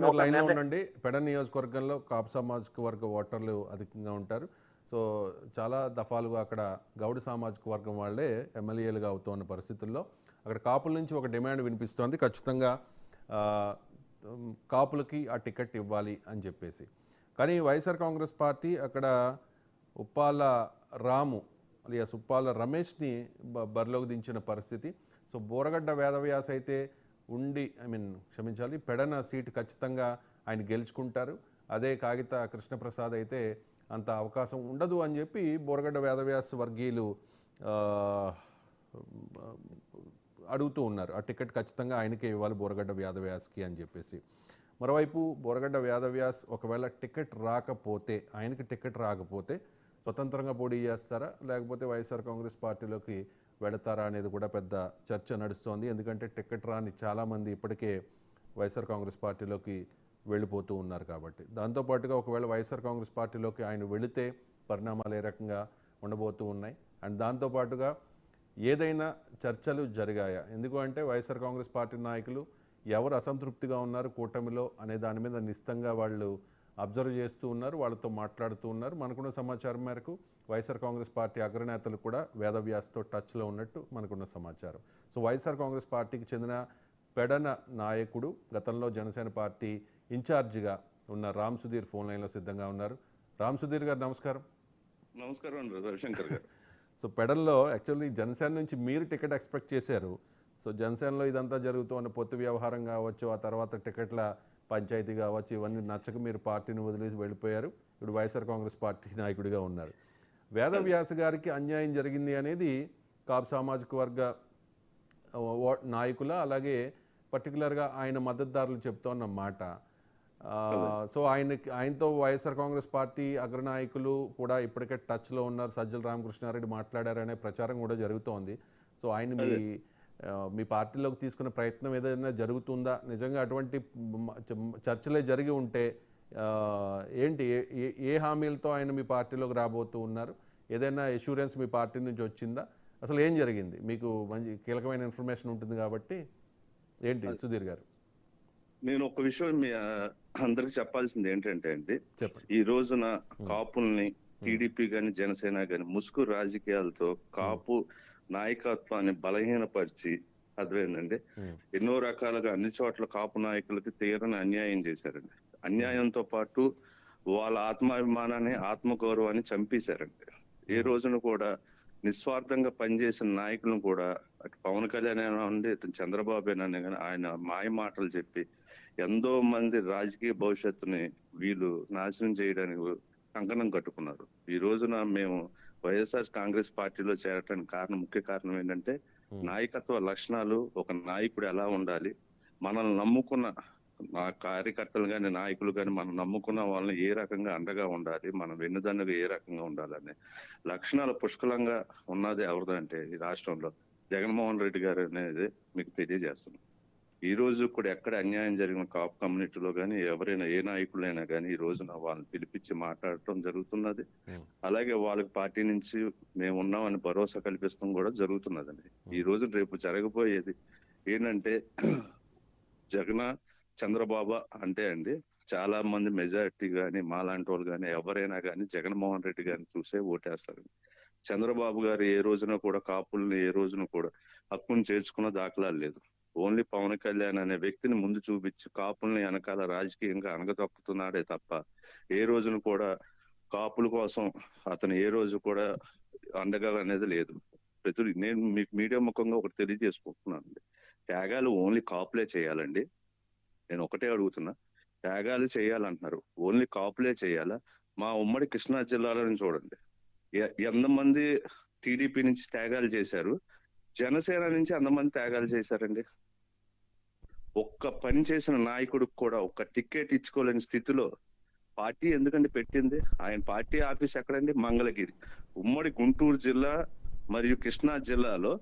మీరు ఒక లైన్లో నిర్ణయం. ఉండండి. పెడ నియోజకవర్గంలో కాపు సామాజిక వర్గ ఓటర్లు అధికంగా ఉంటారు. సో చాలా దఫాలుగా అక్కడ గౌడ సామాజిక వర్గం వాళ్ళే ఎమ్మెల్యేలుగా అవుతున్న పరిస్థితుల్లో అక్కడ కాపుల నుంచి ఒక డిమాండ్ వినిపిస్తోంది. ఖచ్చితంగా ఆ, కాపులకి ఆ టికెట్ ఇవ్వాలి అని చెప్పేసి. కానీ వైఎస్ఆర్ కాంగ్రెస్ పార్టీ అక్కడ ఉప్పాల రాము అలియాస్ ఉప్పాల రమేష్ని బరిలోకి దించిన పరిస్థితి. సో బోరగడ్డ వేదవ్యాస అయితే క్షమించాలి, పెడన సీటు ఖచ్చితంగా ఆయన గెలుచుకుంటారు. అదే కాగిత కృష్ణప్రసాద్ అయితే అంత అవకాశం ఉండదు అని చెప్పి బోరగడ్డ వేదవ్యాస్ వర్గీయులు ఆ, అడుగుతూ ఉన్నారు. ఆ టికెట్ ఖచ్చితంగా ఆయనకే ఇవ్వాలి బోరగడ్డ వేదవ్యాస్కి అని చెప్పేసి. మరోవైపు బోరగడ్డ వేదవ్యాస్ ఒకవేళ టికెట్ రాకపోతే, ఆయనకి టికెట్ రాకపోతే స్వతంత్రంగా పోటీ చేస్తారా లేకపోతే వైఎస్ఆర్ కాంగ్రెస్ పార్టీలోకి వెళతారా అనేది కూడా పెద్ద చర్చ నడుస్తోంది. ఎందుకంటే టికెట్ రాని చాలామంది ఇప్పటికే వైఎస్ఆర్ కాంగ్రెస్ పార్టీలోకి వెళ్ళిపోతూ ఉన్నారు కాబట్టి. దాంతోపాటుగా ఒకవేళ వైఎస్ఆర్ కాంగ్రెస్ పార్టీలోకి ఆయన వెళితే పరిణామాలు ఏ రకంగా ఉండబోతూ ఉన్నాయి. అండ్ దాంతోపాటుగా ఏదైనా చర్చలు జరిగాయా? ఎందుకంటే వైఎస్ఆర్ కాంగ్రెస్ పార్టీ నాయకులు ఎవరు అసంతృప్తిగా ఉన్నారు కూటమిలో అనే దాని మీద నిశ్చితంగా వాళ్ళు అబ్జర్వ్ చేస్తూ ఉన్నారు, వాళ్ళతో మాట్లాడుతూ ఉన్నారు. మనకున్న సమాచారం మేరకు వైఎస్ఆర్ కాంగ్రెస్ పార్టీ అగ్రనేతలు కూడా వేదవ్యాస్తో టచ్లో ఉన్నట్టు మనకున్న సమాచారం. సో వైఎస్ఆర్ కాంగ్రెస్ పార్టీకి చెందిన పెడన నాయకుడు, గతంలో జనసేన పార్టీ ఇన్ఛార్జిగా ఉన్న రామ్ సుధీర్ ఫోన్ లైన్లో సిద్ధంగా ఉన్నారు. రామ్ సుధీర్ గారు నమస్కారం. నమస్కారం అండి రవిశంకర్ గారు. సో పెడన్లో యాక్చువల్లీ జనసేన నుంచి మీరు టికెట్ ఎక్స్పెక్ట్ చేశారు. సో జనసేనలో ఇదంతా జరుగుతున్న పొత్తు వ్యవహారం కావచ్చు, ఆ తర్వాత టికెట్ల పంచాయతీ కావచ్చు, ఇవన్నీ నచ్చక మీరు పార్టీని వదిలేసి వెళ్ళిపోయారు. ఇప్పుడు వైఎస్ఆర్ కాంగ్రెస్ పార్టీ నాయకుడిగా ఉన్నారు. వేదవ్యాస గారికి అన్యాయం జరిగింది అనేది కాపు సామాజిక వర్గ నాయకుల, అలాగే పర్టికులర్గా ఆయన మద్దతుదారులు చెప్తున్న మాట. సో ఆయనతో వైఎస్ఆర్ కాంగ్రెస్ పార్టీ అగ్రనాయకులు కూడా ఇప్పటికే టచ్లో ఉన్నారు. సజ్జల రామకృష్ణారెడ్డి మాట్లాడారనే ప్రచారం కూడా జరుగుతోంది. సో ఆయన మీ పార్టీలోకి తీసుకునే ప్రయత్నం ఏదైనా జరుగుతుందా? నిజంగా అటువంటి చర్చలే జరిగి ఉంటే ఏంటి, ఏ హామీలతో ఆయన మీ పార్టీలోకి రాబోతూ ఉన్నారు? ఏదైనా ఎష్యూరెన్స్ మీ పార్టీ నుంచి వచ్చిందా? అసలు ఏం జరిగింది? మీకు మంచి కీలకమైన ఇన్ఫర్మేషన్ ఉంటుంది కాబట్టి ఏంటి సుధీర్ గారు? నేను ఒక విషయం మీ అందరికి చెప్పాల్సింది ఏంటంటే అండి, చెప్పండి. ఈ రోజున కాపుల్ని టీడీపీ గాని జనసేన గాని ముసుగు రాజకీయాలతో కాపు నాయకత్వాన్ని బలహీనపరిచి, అర్థమైందండి, ఎన్నో రకాలుగా అన్ని చోట్ల కాపు నాయకులకి తీరని అన్యాయం చేశారండి. అన్యాయంతో పాటు వాళ్ళ ఆత్మాభిమానాన్ని, ఆత్మగౌరవాన్ని చంపేశారండి. ఏ రోజున కూడా నిస్వార్థంగా పనిచేసిన నాయకులను కూడా అటు పవన్ కళ్యాణ్ అయినా ఇటు చంద్రబాబు అయినా కానీ ఆయన మాయ మాటలు చెప్పి ఎంతో మంది రాజకీయ భవిష్యత్తుని వీళ్ళు నాశనం చేయడానికి కంకణం కట్టుకున్నారు. ఈ రోజున మేము వైఎస్ఆర్ కాంగ్రెస్ పార్టీలో చేరటానికి ముఖ్య కారణం ఏంటంటే నాయకత్వ లక్షణాలు, ఒక నాయకుడు ఎలా ఉండాలి, మనల్ని నమ్ముకున్న కార్యకర్తలు కానీ నాయకులు కానీ మనం నమ్ముకున్న వాళ్ళని ఏ రకంగా అండగా ఉండాలి, మనం వెన్నుదన్నుగా ఏ రకంగా ఉండాలనే లక్షణాలు పుష్కలంగా ఉన్నది ఎవరిదంటే ఈ రాష్ట్రంలో జగన్మోహన్ రెడ్డి గారు అనేది మీకు తెలియజేస్తున్నాం. ఈ రోజు కూడా ఎక్కడ అన్యాయం జరిగిన కాపు కమ్యూనిటీలో కానీ ఎవరైనా ఏ నాయకులైనా కానీ ఈ రోజున వాళ్ళని పిలిపించి మాట్లాడటం జరుగుతున్నది. అలాగే వాళ్ళకి పార్టీ నుంచి మేము ఉన్నామని భరోసా కల్పిస్తాం కూడా జరుగుతున్నదండి. ఈ రోజు రేపు జరగబోయేది ఏంటంటే జగన్ చంద్రబాబు అంటే అండి, చాలా మంది మెజారిటీ కానీ మాలాంటి వాళ్ళు కానీ ఎవరైనా కానీ జగన్మోహన్ రెడ్డి గారిని చూసే ఓటేస్తారు. చంద్రబాబు గారు ఏ రోజున కూడా కాపుల్ని ఏ రోజున కూడా హక్కును చేర్చుకున్న దాఖలాలు లేదు. ఓన్లీ పవన్ కళ్యాణ్ అనే వ్యక్తిని ముందు చూపించి కాపుల్ని వెనకాల రాజకీయంగా అనగదొక్కుతున్నాడే తప్ప ఏ రోజున కూడా కాపుల కోసం అతను ఏ రోజు కూడా అండగా అనేది లేదు. నేను మీకు మీడియా ముఖంగా ఒకటి తెలియజేసుకుంటున్నానండి, త్యాగాలు ఓన్లీ కాపులే చేయాలండి. నేను ఒకటే అడుగుతున్నా, త్యాగాలు చేయాలంటున్నారు, ఓన్లీ కాపులే చేయాలా? మా ఉమ్మడి కృష్ణా జిల్లాలో చూడండి, ఎంతమంది టీడీపీ నుంచి త్యాగాలు చేశారు, జనసేన నుంచి ఎంతమంది త్యాగాలు చేశారండి. ఒక్క పని చేసిన నాయకుడికి కూడా ఒక్క టికెట్ ఇచ్చుకోలేని స్థితిలో పార్టీ ఎందుకంటే పెట్టింది. ఆయన పార్టీ ఆఫీస్ ఎక్కడండి? మంగళగిరి. ఉమ్మడి గుంటూరు జిల్లా మరియు కృష్ణా జిల్లాలో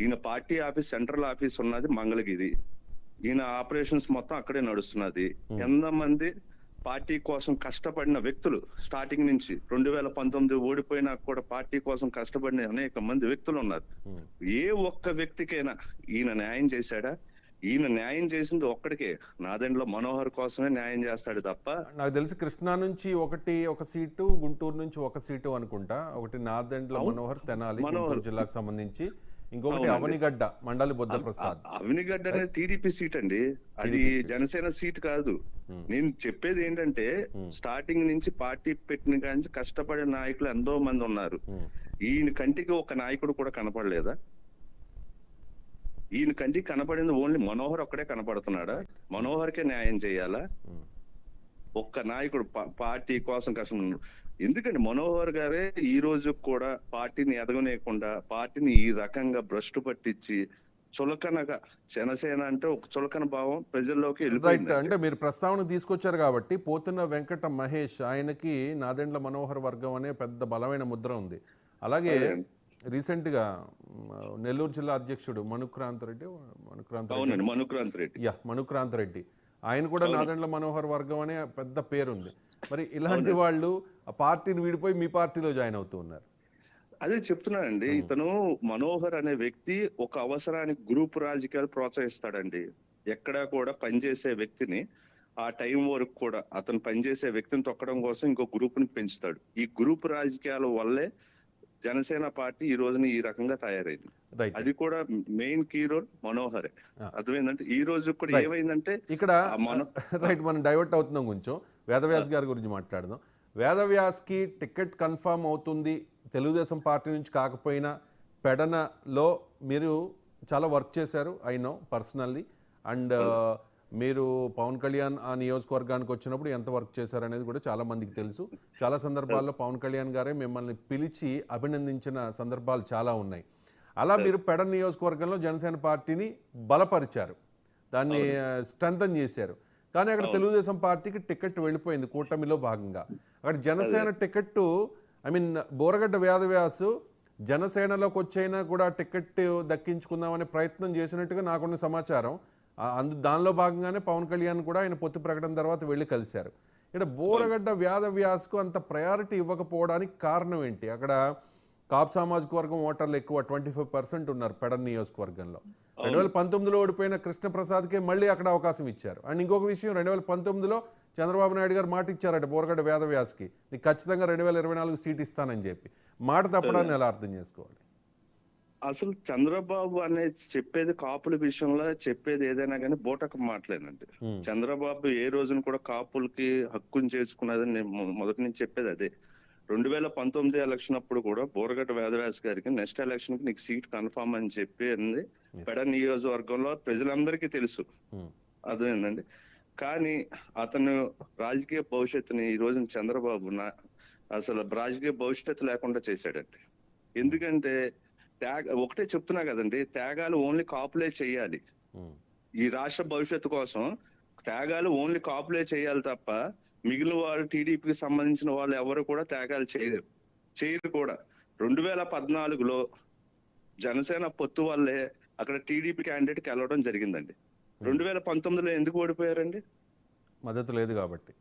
ఈయన పార్టీ ఆఫీస్, సెంట్రల్ ఆఫీస్ ఉన్నది మంగళగిరి. ఈయన ఆపరేషన్స్ మొత్తం అక్కడే నడుస్తున్నది. ఎంతమంది పార్టీ కోసం కష్టపడిన వ్యక్తులు స్టార్టింగ్ నుంచి 2019 ఓడిపోయినా కూడా పార్టీ కోసం కష్టపడిన అనేక మంది వ్యక్తులు ఉన్నారు. ఏ ఒక్క వ్యక్తికైనా ఈయన న్యాయం చేశాడా? ఈయన న్యాయం చేసింది ఒక్కడికే, నాదెండ్ల మనోహర్ కోసమే న్యాయం చేస్తాడు తప్ప. నాకు తెలిసి కృష్ణా నుంచి ఒక సీటు, గుంటూరు నుంచి ఒక సీటు అనుకుంటా. ఒకటి నాదెండ్ల మనోహర్ తెనాలి గుంటూరు మనోహర్ జిల్లాకు సంబంధించి, ఇంకొకటి అవునండి. అవనిగడ్డ మండలి బుద్ధ ప్రసాద్. అవినిగడ్డ అనేది టీడీపీ సీట్ అండి, అది టీడీపీ సీట్. జనసేన సీట్ కాదు. నేను చెప్పేది ఏంటంటే స్టార్టింగ్ నుంచి పార్టీ పెట్టిన కానీ కష్టపడే నాయకులు ఎంతో మంది ఉన్నారు. ఈయన కంటికి ఒక నాయకుడు కూడా కనపడలేదా? ఈయన కంటికి కనపడింది ఓన్లీ మనోహర్ ఒక్కడే కనపడుతున్నాడా? మనోహర్కే న్యాయం చేయాలా? ఒక్క నాయకుడు పార్టీ కోసం కష్టం. ఎందుకంటే మనోహర్ గారే ఈ రోజు కూడా పార్టీని ఎదగనేయకుండా పార్టీని ఈ రకంగా భ్రష్టు పట్టించి చులకనగా, జనసేన అంటే ఒక చులకన భావం ప్రజల్లోకి రైట్. వెళ్ళిపోయింది. అంటే మీరు ప్రస్తావన తీసుకొచ్చారు కాబట్టి పోతున్న వెంకట మహేష్, ఆయనకి నాదెండ్ల మనోహర్ వర్గం అనే పెద్ద బలమైన ముద్ర ఉంది. అలాగే రీసెంట్గా నెల్లూరు జిల్లా అధ్యక్షుడు మనుక్రాంత్ రెడ్డి, అవునండి, మనుక్రాంత్ రెడ్డి. మనుక్రాంత్ రెడ్డి, ఆయన కూడా నాదెండ్ల మనోహర్ వర్గం అనే పెద్ద పేరుంది. మరి ఇలాంటి వాళ్ళు ఆ పార్టీని వీడిపోయి మీ పార్టీలో జాయిన్ అవుతూ ఉన్నారు. అదే చెప్తున్నానండి, ఇతను మనోహర్ అనే వ్యక్తి ఒక అవసరానికి గ్రూప్ రాజకీయాలు ప్రోత్సహిస్తాడండి. ఎక్కడా కూడా పనిచేసే వ్యక్తిని ఆ టైం వరకు కూడా అతను పనిచేసే వ్యక్తిని తొక్కడం కోసం ఇంకో గ్రూప్ ని పెంచుతాడు. ఈ గ్రూప్ రాజకీయాల వల్లే జనసేన పార్టీ ఈ రోజున ఈ రకంగా తయారైంది. అది కూడా మెయిన్ కీ రోల్ మనోహరే. అర్థమైందంటే ఈ రోజు కూడా ఏమైందంటే ఇక్కడ రైట్, మనం డైవర్ట్ అవుతున్నాం కొంచెం. వేదవ్యాస్ గారి గురించి మాట్లాడదాం. వేదవ్యాస్కి టికెట్ కన్ఫర్మ్ అవుతుంది తెలుగుదేశం పార్టీ నుంచి కాకపోయినా. పెడనలో మీరు చాలా వర్క్ చేశారు, ఐ నో పర్సనల్లీ. అండ్ మీరు పవన్ కళ్యాణ్ ఆ నియోజకవర్గానికి వచ్చినప్పుడు ఎంత వర్క్ చేశారు అనేది కూడా చాలా మందికి తెలుసు. చాలా సందర్భాల్లో పవన్ కళ్యాణ్ గారే మిమ్మల్ని పిలిచి అభినందించిన సందర్భాలు చాలా ఉన్నాయి. అలా మీరు పెడన్ నియోజకవర్గంలో జనసేన పార్టీని బలపరిచారు, దాన్ని స్ట్రెంథన్ చేశారు. కానీ అక్కడ తెలుగుదేశం పార్టీకి టికెట్ వెళ్ళిపోయింది కూటమిలో భాగంగా. అక్కడ Janasena ticket, I mean Boragadda Vedavyas జనసేనలోకి వచ్చైనా కూడా టికెట్ దక్కించుకుందామనే ప్రయత్నం చేసినట్టుగా నాకున్న సమాచారం. దానిలో భాగంగానే పవన్ కళ్యాణ్ కూడా ఆయన పొత్తు ప్రకటన తర్వాత వెళ్ళి కలిశారు. ఇక్కడ బోరగడ్డ వేదవ్యాస్కు అంత ప్రయారిటీ ఇవ్వకపోవడానికి కారణం ఏంటి? అక్కడ కాపు సామాజిక వర్గం ఓటర్లు ఎక్కువ, 25% ఉన్నారు పెడన్ నియోజకవర్గంలో. 2019లో ఓడిపోయిన కృష్ణప్రసాద్కే మళ్ళీ అక్కడ అవకాశం ఇచ్చారు. అండ్ ఇంకొక విషయం, 2019లో చంద్రబాబు నాయుడు గారు మాట ఇచ్చారట బోరగడ్డ వేదవ్యాస్కి, నీకు ఖచ్చితంగా 2024 సీట్ ఇస్తానని చెప్పి. మాట తప్పడాన్ని ఎలా అర్థం చేసుకోవాలి? అసలు చంద్రబాబు అనేది చెప్పేది కాపుల విషయంలో చెప్పేది ఏదైనా కానీ బోటక మాటలేనండి. చంద్రబాబు ఏ రోజున కూడా కాపులకి హక్కుని చేసుకున్నది నేను మొదటి నుంచి చెప్పేది అదే. 2019 ఎలక్షన్ అప్పుడు కూడా బోరగడ్డ వేదవ్యాస్ గారికి నెక్స్ట్ ఎలక్షన్ కి నీకు సీట్ కన్ఫర్మ్ అని చెప్పి పెడ నియోజకవర్గంలో ప్రజలందరికీ తెలుసు, అదేనండి. కానీ అతను రాజకీయ భవిష్యత్తుని ఈ రోజున చంద్రబాబు అసలు రాజకీయ భవిష్యత్తు లేకుండా చేశాడండి. ఎందుకంటే ఒకటే చెప్తున్నా కదండి, త్యాగాలు ఓన్లీ కాపులే చేయాలి. ఈ రాష్ట్ర భవిష్యత్తు కోసం త్యాగాలు ఓన్లీ కాపులే చేయాలి తప్ప మిగిలిన వారు టీడీపీకి సంబంధించిన వాళ్ళు ఎవరు కూడా త్యాగాలు చేయరు కూడా. 2014లో జనసేన పొత్తు వల్లే అక్కడ టీడీపీ క్యాండిడేట్కి వెళ్ళడం జరిగిందండి. 2019లో ఎందుకు ఓడిపోయారండి? మద్దతు లేదు కాబట్టి.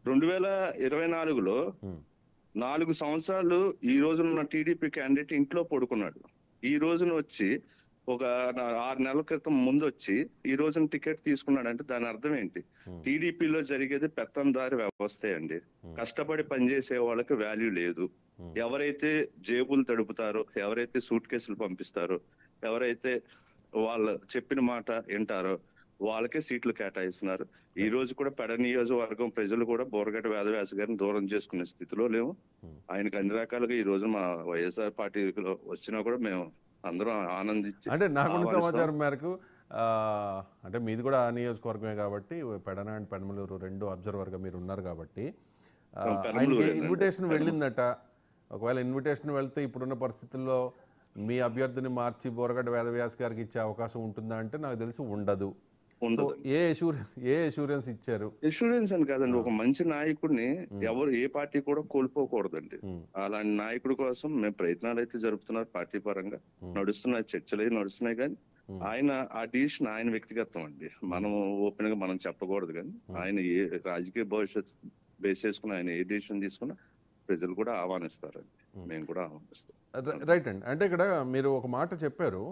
2024లో 4 సంవత్సరాలు ఈ రోజున టీడీపీ క్యాండిడేట్ ఇంట్లో పడుకున్నాడు. ఈ రోజున వచ్చి ఒక 6 నెలల క్రితం ముందు వచ్చి ఈ రోజున టికెట్ తీసుకున్నాడు అంటే దాని అర్థం ఏంటి? టీడీపీలో జరిగేది పెత్తందారి వ్యవస్థే అండి. కష్టపడి పనిచేసే వాళ్ళకి వాల్యూ లేదు. ఎవరైతే జేబులు తడుపుతారో, ఎవరైతే సూట్ కేసులు పంపిస్తారో, ఎవరైతే వాళ్ళు చెప్పిన మాట వింటారో వాళ్ళకే సీట్లు కేటాయిస్తున్నారు. ఈ రోజు కూడా పెడ నియోజకవర్గం ప్రజలు కూడా బోరగడ్డ వేదవ్యాస్ గారిని దూరం చేసుకునే స్థితిలో లేవు. ఆయనకు అన్ని రకాలుగా ఈ రోజు మా వైఎస్ఆర్ పార్టీలో వచ్చినా కూడా మేము అందరం ఆనందించి, అంటే నాకున్న సమాచారం మేరకు అంటే మీది కూడా ఆ నియోజకవర్గమే కాబట్టి పెడన అండ్ పెనమలూరు రెండు అబ్జర్వర్గా మీరు ఉన్నారు కాబట్టి ఆయనకి ఇన్విటేషన్ వెళ్ళిందట. ఒకవేళ ఇన్విటేషన్ వెళ్తే ఇప్పుడున్న పరిస్థితుల్లో మీ అభ్యర్థిని మార్చి బోరగడ్డ వేదవ్యాస్ గారికి ఇచ్చే అవకాశం ఉంటుందా అంటే నాకు తెలిసి ఉండదు. ఏ అష్యూరెన్స్ ఇచ్చారు? అష్యూరెన్స్ అని కాదండి, ఒక మంచి నాయకుడిని ఎవరు ఏ పార్టీ కూడా కోల్పోకూడదండి. అలాంటి నాయకుడి కోసం మేము ప్రయత్నాలు అయితే జరుపుతున్నారు, పార్టీ పరంగా నడుస్తున్నాయి, చర్చలు నడుస్తున్నాయి. కానీ ఆయన ఆ డిసిషన్ ఆయన వ్యక్తిగతం అండి, మనం ఓపెన్ గా మనం చెప్పకూడదు. కానీ ఆయన ఏ రాజకీయ భవిష్యత్తు బేస్ చేసుకుని ఆయన ఏ డిసిషన్ తీసుకున్నా ప్రజలు కూడా ఆహ్వానిస్తారండి, మేము కూడా ఆహ్వానిస్తాం. రైట్ అండి. అంటే ఇక్కడ మీరు ఒక మాట చెప్పారు,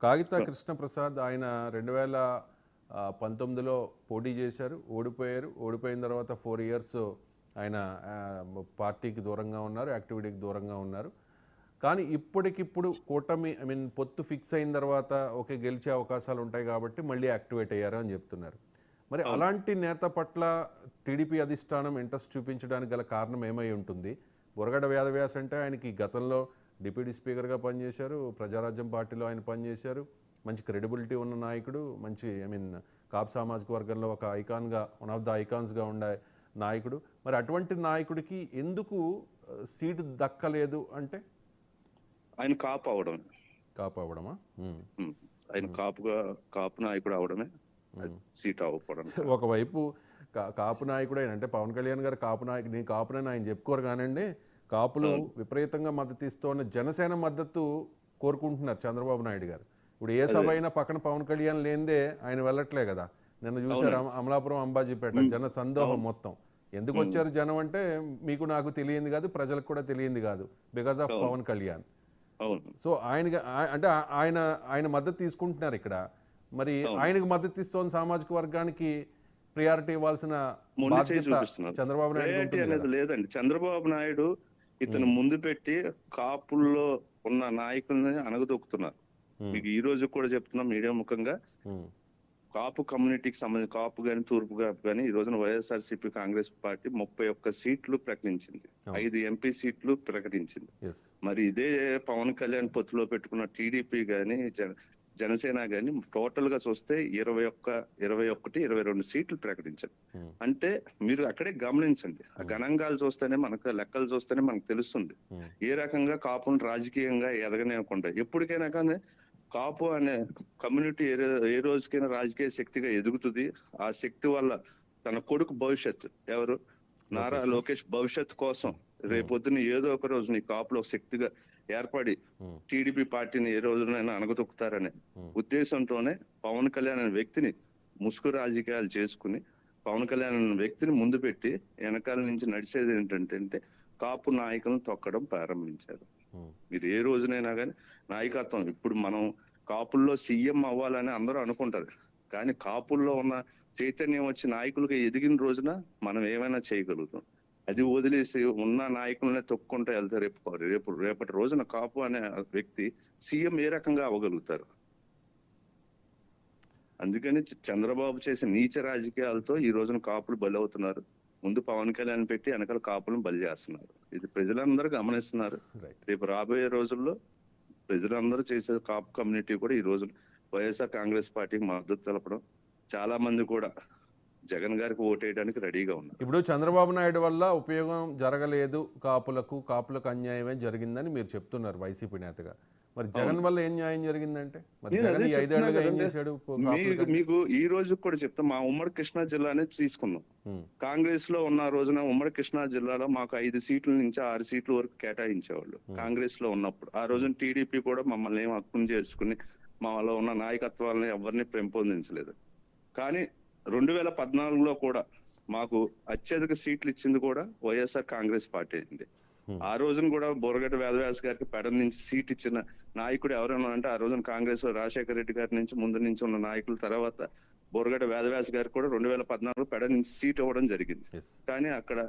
కాగితా కృష్ణప్రసాద్ ఆయన 2019లో పోటీ చేశారు, ఓడిపోయారు. ఓడిపోయిన తర్వాత 4 years ఆయన పార్టీకి దూరంగా ఉన్నారు, యాక్టివిటీకి దూరంగా ఉన్నారు. కానీ ఇప్పటికిప్పుడు కూటమి పొత్తు ఫిక్స్ అయిన తర్వాత ఓకే గెలిచే అవకాశాలు ఉంటాయి కాబట్టి మళ్ళీ యాక్టివేట్ అయ్యారు అని చెప్తున్నారు. మరి అలాంటి నేత పట్ల టీడీపీ అధిష్టానం ఇంట్రెస్ట్ చూపించడానికి గల కారణం ఏమై ఉంటుంది? బురగడ్డ వేదవ్యాస్ అంటే ఆయనకి గతంలో డిప్యూటీ స్పీకర్గా పనిచేశారు, ప్రజారాజ్యం పార్టీలో ఆయన పనిచేశారు, మంచి క్రెడిబిలిటీ ఉన్న నాయకుడు, మంచి కాపు సామాజిక వర్గంలో ఒక ఐకాన్గా, వన్ ఆఫ్ ద ఐకాన్స్గా ఉండే నాయకుడు. మరి అటువంటి నాయకుడికి ఎందుకు సీటు దక్కలేదు అంటే? ఆయన కాపు అవడమా? ఆయన కాపు నాయకుడు అవడమే సీట్ అవ్వకపోవడం. ఒకవైపు కాపు నాయకుడు అంటే పవన్ కళ్యాణ్ గారు కాపు నాయకుడు, నేను కాపునని ఆయన చెప్పుకోరు కానండి. కాపులు విపరీతంగా మద్దతు ఇస్తున్న జనసేన మద్దతు కోరుకుంటున్నారు చంద్రబాబు నాయుడు గారు. ఇప్పుడు ఏ సభ అయినా పక్కన పవన్ కళ్యాణ్ లేనిదే ఆయన వెళ్ళట్లే కదా. నిన్న చూశారు అమలాపురం అంబాజీపేట జన సందోహం మొత్తం. ఎందుకు వచ్చారు జనం అంటే మీకు నాకు తెలియంది కాదు, ప్రజలకు కూడా తెలియంది కాదు, because of Pavan Kalyan. So అంటే ఆయన మద్దతు తీసుకుంటున్నారు ఇక్కడ. మరి ఆయనకు మద్దతు ఇస్తోన్న సామాజిక వర్గానికి ప్రియారిటీ ఇవ్వాల్సిన బాధ్యత చంద్రబాబు నాయుడు లేదండి. చంద్రబాబు నాయుడు ఇతను ముందు పెట్టి కాపుల్లో ఉన్న నాయకుల్ని అణగదొక్కుతున్నారు. మీకు ఈ రోజు కూడా చెప్తున్నాం మీడియా ముఖంగా, కాపు కమ్యూనిటీకి సంబంధించి కాపు కానీ తూర్పు కాపు కానీ ఈ రోజున వైఎస్ఆర్సీపీ కాంగ్రెస్ పార్టీ 31 సీట్లు ప్రకటించింది, 5 ఎంపీ సీట్లు ప్రకటించింది. మరి ఇదే పవన్ కళ్యాణ్ పొత్తులో పెట్టుకున్న టీడీపీ గాని జనసేన గాని టోటల్ గా చూస్తే 22 సీట్లు ప్రకటించారు. అంటే మీరు అక్కడే గమనించండి, ఆ గణాంకాలు చూస్తేనే మనకు, లెక్కలు చూస్తేనే మనకు తెలుస్తుంది ఏ రకంగా కాపును రాజకీయంగా ఎదగనివ్వకుండా. ఎప్పటికైనా కానీ కాపు అనే కమ్యూనిటీ ఏ రోజుకైనా రాజకీయ శక్తిగా ఎదుగుతుంది. ఆ శక్తి వల్ల తన కొడుకు భవిష్యత్తు, ఎవరు నారా లోకేష్ భవిష్యత్తు కోసం రేపొద్దున ఏదో ఒక రోజు నీ కాపులో ఒక శక్తిగా ఏర్పడి టీడీపీ పార్టీని ఏ రోజునైనా అణగదొక్కుతారనే ఉద్దేశంతోనే పవన్ కళ్యాణ్ అనే వ్యక్తిని ముసుగు రాజకీయాలు చేసుకుని పవన్ కళ్యాణ్ అనే వ్యక్తిని ముందు పెట్టి వెనకాల నుంచి నడిచేది ఏంటంటే కాపు నాయకులను తొక్కడం ప్రారంభించారు. మీరు ఏ రోజునైనా కానీ నాయకత్వం, ఇప్పుడు మనం కాపుల్లో సీఎం అవ్వాలని అందరూ అనుకుంటారు, కానీ కాపుల్లో ఉన్న చైతన్యం వచ్చి నాయకులుగా ఎదిగిన రోజున మనం ఏమైనా చేయగలుగుతాం. అది వదిలేసి ఉన్న నాయకులనే తొక్కుంటూ వెళ్తారు. రేపటి రోజున కాపు అనే వ్యక్తి సీఎం ఏ రకంగా అవ్వగలుగుతారు? అందుకని చంద్రబాబు చేసే నీచ రాజకీయాలతో ఈ రోజున కాపులు బలవుతున్నారు. ముందు పవన్ కళ్యాణ్ పెట్టి వెనకాల కాపులను బలి చేస్తున్నారు. ఇది ప్రజలందరూ గమనిస్తున్నారు. రేపు రాబోయే రోజుల్లో ప్రజలందరూ చేసే కాపు కమ్యూనిటీ కూడా ఈ రోజు వైఎస్ఆర్ కాంగ్రెస్ పార్టీకి మద్దతు తెలపడం, చాలా మంది కూడా జగన్ గారికి ఓటేయడానికి రెడీగా ఉన్నారు. ఇప్పుడు చంద్రబాబు నాయుడు వల్ల ఉపయోగం జరగలేదు, కాపులకు అన్యాయమే జరిగిందని మీరు చెప్తున్నారు వైసీపీ నేతగా. మరి జగన్ వల్ల ఏం న్యాయం జరిగిందంటే? మరి జగన్ 5 ఏళ్లుగా ఏం చేశాడు? మీకు ఈ రోజు కూడా చెప్తాం, మా ఉమ్మడి కృష్ణా జిల్లానే తీసుకున్నాం. కాంగ్రెస్ లో ఉన్న రోజున ఉమ్మడి కృష్ణా జిల్లాలో మాకు 5 సీట్ల నుంచి 6 సీట్ల వరకు కేటాయించేవాళ్ళు కాంగ్రెస్ లో ఉన్నప్పుడు. ఆ రోజున టీడీపీ కూడా మమ్మల్ని ఏం హక్కును చేర్చుకుని మాలో ఉన్న నాయకత్వాలని ఎవరిని పెంపొందించలేదు. కానీ 2014లో కూడా మాకు అత్యధిక సీట్లు ఇచ్చింది కూడా వైఎస్ఆర్ కాంగ్రెస్ పార్టీ అండి. ఆ రోజున కూడా బురగడ్డ వేదవ్యాస్ గారికి పెడ నుంచి సీట్ ఇచ్చిన నాయకుడు ఎవరైనా అంటే ఆ రోజున కాంగ్రెస్ లో రాజశేఖర రెడ్డి గారి నుంచి ముందు నుంచి ఉన్న నాయకుల తర్వాత బురగడ్డ వేదవ్యాస్ గారికి కూడా 2014 పెడ నుంచి సీట్ ఇవ్వడం జరిగింది. కానీ అక్కడ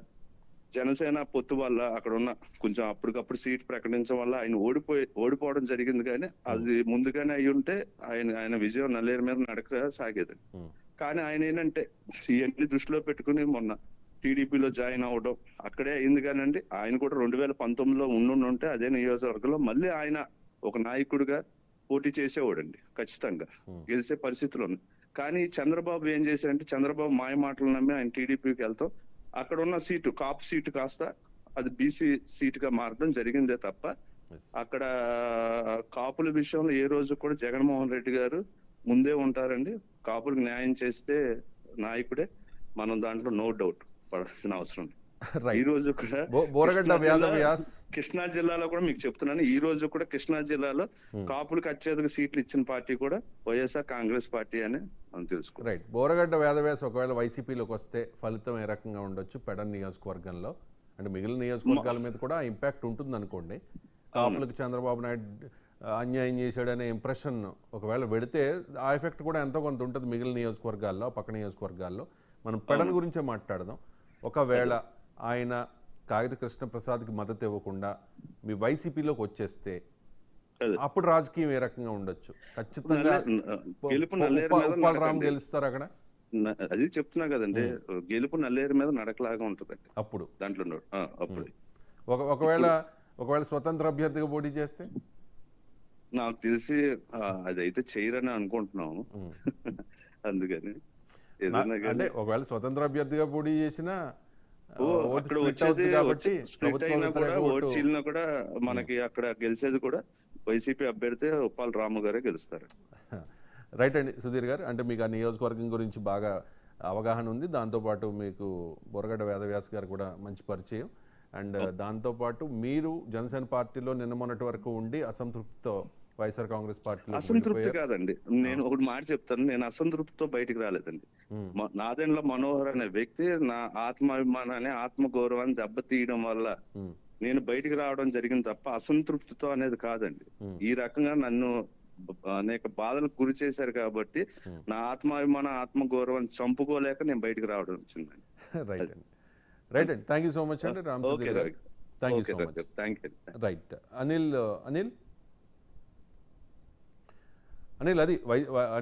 జనసేన పొత్తు వల్ల అక్కడ ఉన్న కొంచెం అప్పటికప్పుడు సీట్ ప్రకటించడం వల్ల ఆయన ఓడిపోవడం జరిగింది. కానీ అది ముందుగానే అయి ఉంటే ఆయన విజయం నల్లేరు మీద నడక సాగేది. కానీ ఆయన ఏంటంటే ఇవన్నీ దృష్టిలో పెట్టుకుని మొన్న టీడీపీలో జాయిన్ అవ్వడం అక్కడే అయింది. కానండి ఆయన కూడా 2019లో ఉంటే అదే నియోజకవర్గంలో మళ్ళీ ఆయన ఒక నాయకుడిగా పోటీ చేసేవాడండి, ఖచ్చితంగా గెలిచే పరిస్థితులు ఉన్నాయి. కానీ చంద్రబాబు ఏం చేశారంటే చంద్రబాబు మాయ మాటలు నమ్మి ఆయన టీడీపీకి వెళ్తాం అక్కడ ఉన్న సీటు కాపు సీటు కాస్త అది బీసీ సీటుగా మారడం జరిగిందే తప్ప అక్కడ కాపుల విషయంలో ఏ రోజు కూడా జగన్మోహన్ రెడ్డి గారు ముందే ఉంటారండి. కాపులకు న్యాయం చేస్తే నాయకుడే, మనం దాంట్లో నో డౌట్ పడాల్సిన అవసరం. ఈ రోజు కూడా కృష్ణా జిల్లాలో కూడా మీకు చెప్తున్నాను, ఈ రోజు కూడా కృష్ణా జిల్లాలో కాపులకు అత్యధిక సీట్లు ఇచ్చిన పార్టీ కూడా వైఎస్ఆర్ కాంగ్రెస్ పార్టీ అని మనం తెలుసుకో. రైట్. బోరగడ్డ వేదవ్యాస్ ఒకవేళ వైసీపీలోకి వస్తే ఫలితం ఏ రకంగా ఉండొచ్చు పెడన్ నియోజకవర్గంలో? అంటే మిగిలిన నియోజకవర్గాల మీద కూడా ఇంపాక్ట్ ఉంటుంది అనుకోండి. కాపులకు చంద్రబాబు నాయుడు అన్యాయం చేశాడనే ఇంప్రెషన్ ఒకవేళ పెడితే ఆ ఎఫెక్ట్ కూడా ఎంతో కొంత ఉంటుంది మిగిలిన నియోజకవర్గాల్లో, పక్క నియోజకవర్గాల్లో. మనం పెడన్ గురించే మాట్లాడదాం. ఒకవేళ ఆయన కాగిత కృష్ణప్రసాద్కి మద్దతు ఇవ్వకుండా మీ వైసీపీలోకి వచ్చేస్తే అప్పుడు రాజకీయం ఏ రకంగా ఉండొచ్చు? ఖచ్చితంగా ఉప్పల్ రామ్ గెలుస్తారు అక్కడ. అది చెప్తున్నా కదండి, గెలుపు నల్లేరు మీద నడకలాగా ఉంటుందండి అప్పుడు దాంట్లో. అప్పుడు ఒకవేళ స్వతంత్ర అభ్యర్థిగా పోటీ చేస్తే నాకు తెలిసి అదైతే చేయరని అనుకుంటున్నాము. అందుకని అంటే ఒకవేళ స్వతంత్ర అభ్యర్థిగా పోటీ చేసినా అక్కడ వచ్చేది స్ప్లిట్ అయినా కూడా ఓట్ చీలినా కూడా మనకి అక్కడ గెలిచేది కూడా వైసీపీ అభ్యర్థి ఉప్పాల రాము గారే గెలుస్తారు. రైట్ అండి సుధీర్ గారు, అంటే మీకు ఆ నియోజకవర్గం గురించి బాగా అవగాహన ఉంది. దాంతోపాటు మీకు బొరగడ్డ వేదవ్యాస్ గారు కూడా మంచి పరిచయం. అండ్ దాంతోపాటు మీరు జనసేన పార్టీలో నిన్న మొన్నటి వరకు ఉండి అసంతృప్తితో వైఎస్ఆర్ కాంగ్రెస్ పార్టీలో. అసంతృప్తి కాదండి, నేను ఒకటి మాట చెప్తాను, నేను అసంతృప్తితో బయటికి రాలేదండి. నాదెండ్ల మనోహర్ అనే వ్యక్తి నా ఆత్మాభిమానాన్ని, ఆత్మగౌరవాన్ని దెబ్బతీయడం వల్ల నేను బయటికి రావడం జరిగింది తప్ప అసంతృప్తితో అనేది కాదండి. ఈ రకంగా నన్ను అనేక బాధలకు గురి చేశారు కాబట్టి నా ఆత్మాభిమాన, ఆత్మగౌరవాన్ని చంపుకోలేక నేను బయటికి రావడం వచ్చిందండి. రైట్ అండి, రైట్ అండి. థ్యాంక్ యూ సో మచ్ అండి రామ్ సుధీర్ గారు. Thank you so much. Right Anil, అది